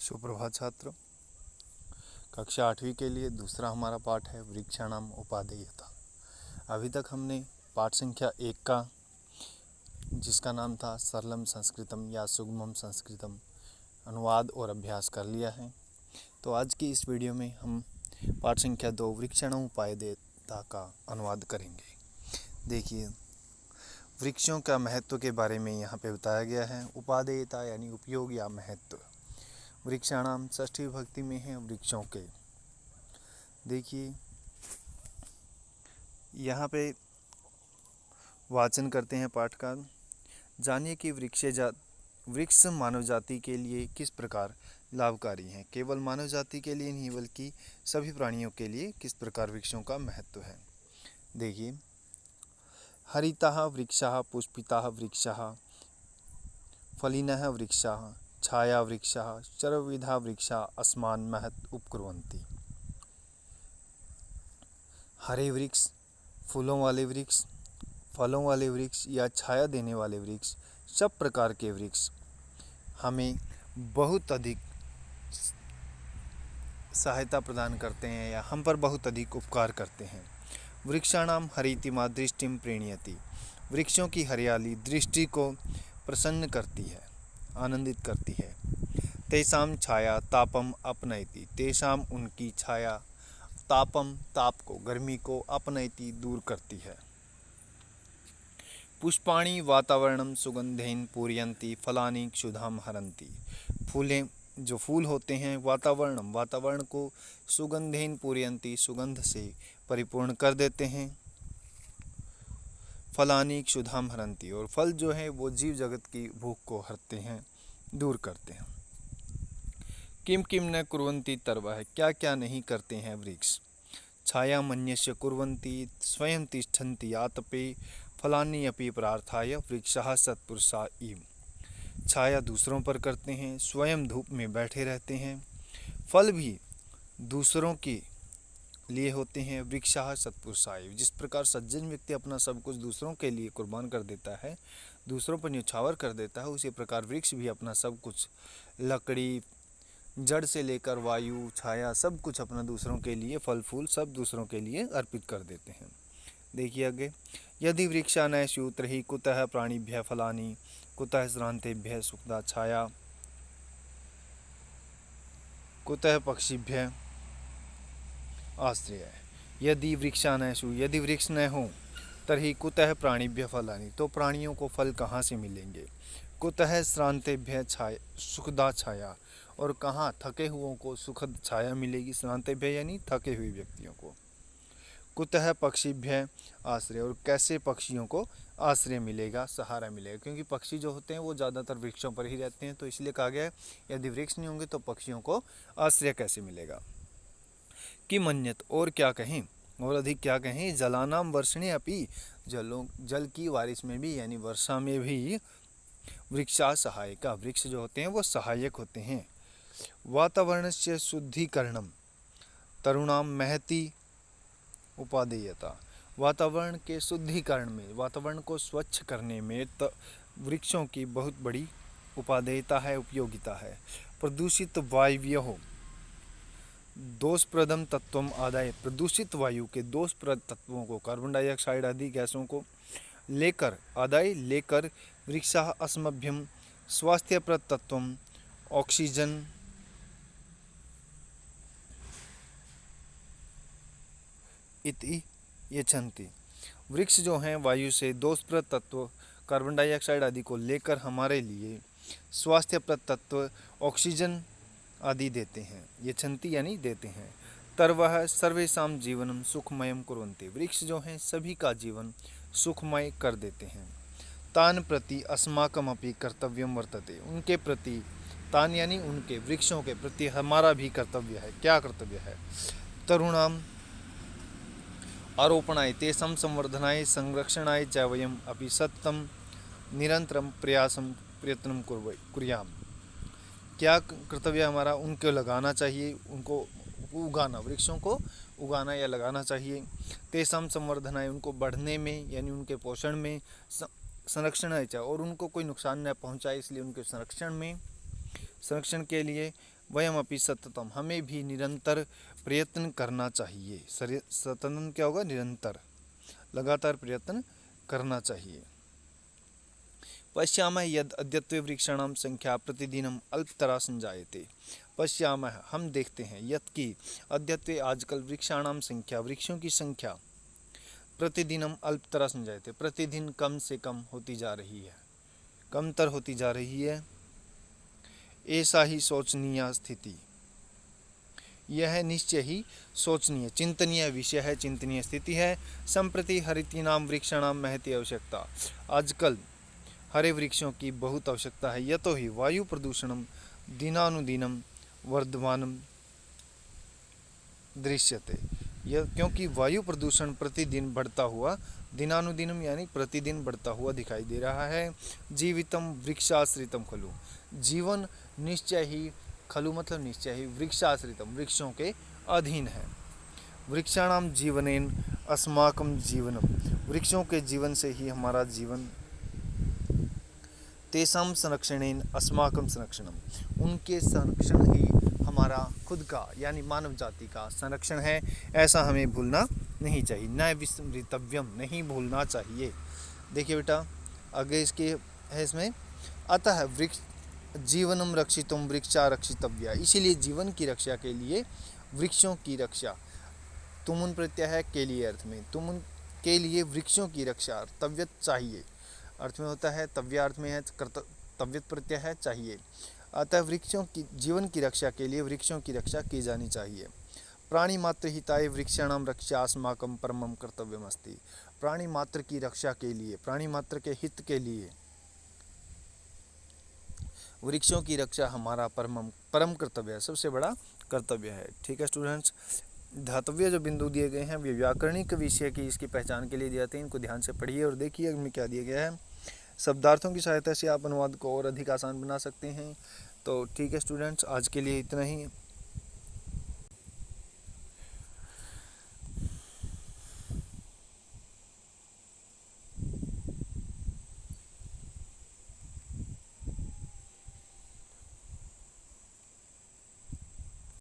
सुप्रभात छात्रों। कक्षा 8वीं के लिए दूसरा हमारा पाठ है वृक्षाणाम उपादेयता। अभी तक हमने पाठ संख्या 1 का, जिसका नाम था सरलम संस्कृतम या सुगमम संस्कृतम, अनुवाद और अभ्यास कर लिया है। तो आज की इस वीडियो में हम पाठ संख्या 2 वृक्षाणाम उपादेयता का अनुवाद करेंगे। देखिए, वृक्षों का महत्व के बारे में यहाँ पे बताया गया है। उपादेयता यानी उपयोग या महत्व। वृक्षाणाम षष्ठी विभक्ति में है वृक्षों के। देखिए यहाँ पे वाचन करते हैं पाठ का। जानिए कि वृक्ष मानव जाति के लिए किस प्रकार लाभकारी हैं। केवल मानव जाति के लिए नहीं बल्कि सभी प्राणियों के लिए किस प्रकार वृक्षों का महत्व है। देखिए, हरिताः वृक्षाः, पुष्पिताः वृक्षाः, फलिनः वृक्षाः, छाया वृक्षाः, सर्वविधा वृक्षा अस्मान् महत् उपकुर्वन्ति। हरे वृक्ष, फूलों वाले वृक्ष, फलों वाले वृक्ष या छाया देने वाले वृक्ष, सब प्रकार के वृक्ष हमें बहुत अधिक सहायता प्रदान करते हैं या हम पर बहुत अधिक उपकार करते हैं। वृक्षाणाम हरितिमा दृष्टिम प्रेणयति। वृक्षों की हरियाली दृष्टि को प्रसन्न करती है, आनंदित करती है। तेषां छाया तापम अपनयति। तेषां उनकी छाया तापम ताप को, गर्मी को, अपनयति दूर करती है। पुष्पाणि वातावरणम सुगंधेन पूरयन्ति, फलानि क्षुधाम हरन्ति। फूलें, जो फूल होते हैं, वातावरण को सुगंधेन पूरयन्ति, सुगंध से परिपूर्ण कर देते हैं। फलानि क्षुधाम हरन्ति, और फल जो है वो जीव जगत की भूख को हरते हैं, दूर करते हैं। किम किम न कुर्वन्ति तर्वः, क्या क्या नहीं करते हैं वृक्ष। छाया मन्यस्य कुर्वन्ति, स्वयं तिष्ठन्ति आतपे, फलानि अपि प्रार्थाय वृक्षाः सत्पुरुषा इव। छाया दूसरों पर करते हैं, स्वयं धूप में बैठे रहते हैं, फल भी दूसरों के लिए होते हैं। वृक्षाः सत्पुरुषा इव। जिस प्रकार सज्जन व्यक्ति अपना सब कुछ दूसरों के लिए कुर्बान कर देता है, दूसरों पर न्यौछावर कर देता है, उसी प्रकार वृक्ष भी अपना सब कुछ, लकड़ी, जड़ से लेकर वायु, छाया, सब कुछ अपना दूसरों के लिए, फल फूल सब दूसरों के लिए अर्पित कर देते हैं। देखिए आगे, यदि वृक्षा न स्युः तर्हि कुतः प्राणिभ्यः फलानि, कुतः श्रान्तेभ्यः सुखदा छाया, कुतः पक्षिभ्यः आश्रय। यदि वृक्षा न स्युः, यदि वृक्ष न हो, तर्हि कुतः प्राणिभ्यः फलानि, तो प्राणियों को फल कहाँ से मिलेंगे। कुतः श्रान्तेभ्यः छाया, सुखदा छाया, और कहाँ थके हुओं को सुखद छाया मिलेगी। श्रान्तेभ्यः यानी थके हुए व्यक्तियों को। कुतः पक्षिभ्यः आश्रय, और कैसे पक्षियों को आश्रय मिलेगा, सहारा मिलेगा, क्योंकि पक्षी जो होते हैं वो ज़्यादातर वृक्षों पर ही रहते हैं। तो इसलिए कहा गया है यदि वृक्ष नहीं होंगे तो पक्षियों को आश्रय कैसे मिलेगा। किम अन्यत्, और क्या कहें, और अधिक क्या कहें। जलानाम वर्षणे अपि, जल की बारिश में भी यानी वर्षा में भी वृक्षा सहायका, वृक्ष जो होते हैं वो सहायक होते हैं। वातावरणस्य शुद्धीकरणम तरुणाम महती उपादेयता। वातावरण के शुद्धिकरण में, वातावरण को स्वच्छ करने में वृक्षों की बहुत बड़ी उपादेयता है, उपयोगिता है। प्रदूषित वायव्योः दोषप्रदम तत्वम आदाय। प्रदूषित वायु के दोषप्रद तत्वों को, कार्बन डाइऑक्साइड आदि गैसों को लेकर वृक्षाः अस्मभ्यम स्वास्थ्यप्रद तत्वम ऑक्सीजन इति यच्छन्ति। वृक्ष जो हैं वायु से दोषप्रद तत्व कार्बन डाइऑक्साइड आदि को लेकर हमारे लिए स्वास्थ्यप्रद तत्व ऑक्सीजन आदि देते हैं। यच्छन्ति यानी देते हैं। तर्वः सर्वेषां जीवनम सुखमयम कुर्वन्ति। वृक्ष जो हैं सभी का जीवन सुखमय कर देते हैं। तान प्रति अस्माकम अपि कर्तव्यम वर्तते। उनके प्रति, तान यानी उनके, वृक्षों के प्रति हमारा भी कर्तव्य है। क्या कर्तव्य है। तरुणाम आरोपणाय, तेषां संवर्धनाय, संरक्षणाय च वयम अपि सततं निरंतरम प्रयत्नं कुर्याम। क्या कर्तव्य हमारा, उनको लगाना चाहिए, उनको उगाना, वृक्षों को उगाना या लगाना चाहिए। तेषां संवर्धनाय, उनको बढ़ने में यानी उनके पोषण में, संरक्षणाय च, और उनको कोई नुकसान न पहुंचाए इसलिए उनके संरक्षण के लिए वयमपि सततम, हमें भी निरंतर प्रयत्न करना चाहिए। सततम क्या होगा? निरंतर, लगातार प्रयत्न करना चाहिए। पश्यामः यद अद्यत्वे वृक्षाणां संख्या प्रतिदिनम अल्पतरा संजायते। पश्यामः, हम देखते हैं, यत की अद्यत्वे आजकल वृक्षाणां संख्या, वृक्षों की संख्या प्रतिदिनम अल्पतरा संजायते, प्रतिदिन कम से कम होती जा रही है, कमतर होती जा रही है। ऐसा ही सोचनीय स्थिति, यह निश्चय ही सोचनीय, चिंतनीय विषय है, चिंतनीय स्थिति है। संप्रति हरितीनाम वृक्षाणाम महती आवश्यकता, आजकल हरे वृक्षों की बहुत आवश्यकता है। यतो ही वायु प्रदूषणम दिनानुदिनम वर्धमानम दृश्यते, यह क्योंकि वायु प्रदूषण प्रतिदिन बढ़ता हुआ, दिनानुदिनम यानी प्रतिदिन बढ़ता हुआ दिखाई दे रहा है। जीवितम वृक्षाश्रितम खलु, जीवन निश्चय ही, खलु मतलब निश्चय ही, वृक्षाश्रितम वृक्षों के अधीन है। वृक्षाणाम जीवनेन अस्माकं जीवनम, वृक्षों के जीवन से ही हमारा जीवन, तेषां संरक्षणेन अस्माकं संरक्षणम, उनके संरक्षण ही हमारा खुद का यानी मानव जाति का संरक्षण है, ऐसा हमें भूलना नहीं चाहिए। न विस्मृतव्यम, नहीं भूलना चाहिए। देखिए बेटा, आगे इसके है इसमें, अतः वृक्ष जीवनम रक्षितुम वृक्षा रक्षितव्या, इसीलिए जीवन की रक्षा के लिए वृक्षों की रक्षा, तुमुन प्रत्यय है के लिए अर्थ में, तुमुन के लिए वृक्षों की रक्षा, तव्यत चाहिए अर्थ में होता है, तव्यार्थ में है तव्यत प्रत्यय है चाहिए। अतः वृक्षों की, जीवन की रक्षा के लिए वृक्षों की रक्षा की जानी चाहिए। प्राणी मात्र हिताय वृक्षाणाम रक्षा अस्माकं परमं कर्तव्यमस्ति, प्राणी मात्र की रक्षा के लिए, प्राणी मात्र के हित के लिए वृक्षों की रक्षा हमारा परम कर्तव्य है, सबसे बड़ा कर्तव्य है। ठीक है स्टूडेंट्स, धातव्य जो बिंदु दिए गए हैं वे व्याकरणिक विषय की इसकी पहचान के लिए दिए जाते हैं, इनको ध्यान से पढ़िए और देखिए इनमें क्या दिया गया है। शब्दार्थों की सहायता से आप अनुवाद को और अधिक आसान बना सकते हैं। तो ठीक है स्टूडेंट्स, आज के लिए इतना ही।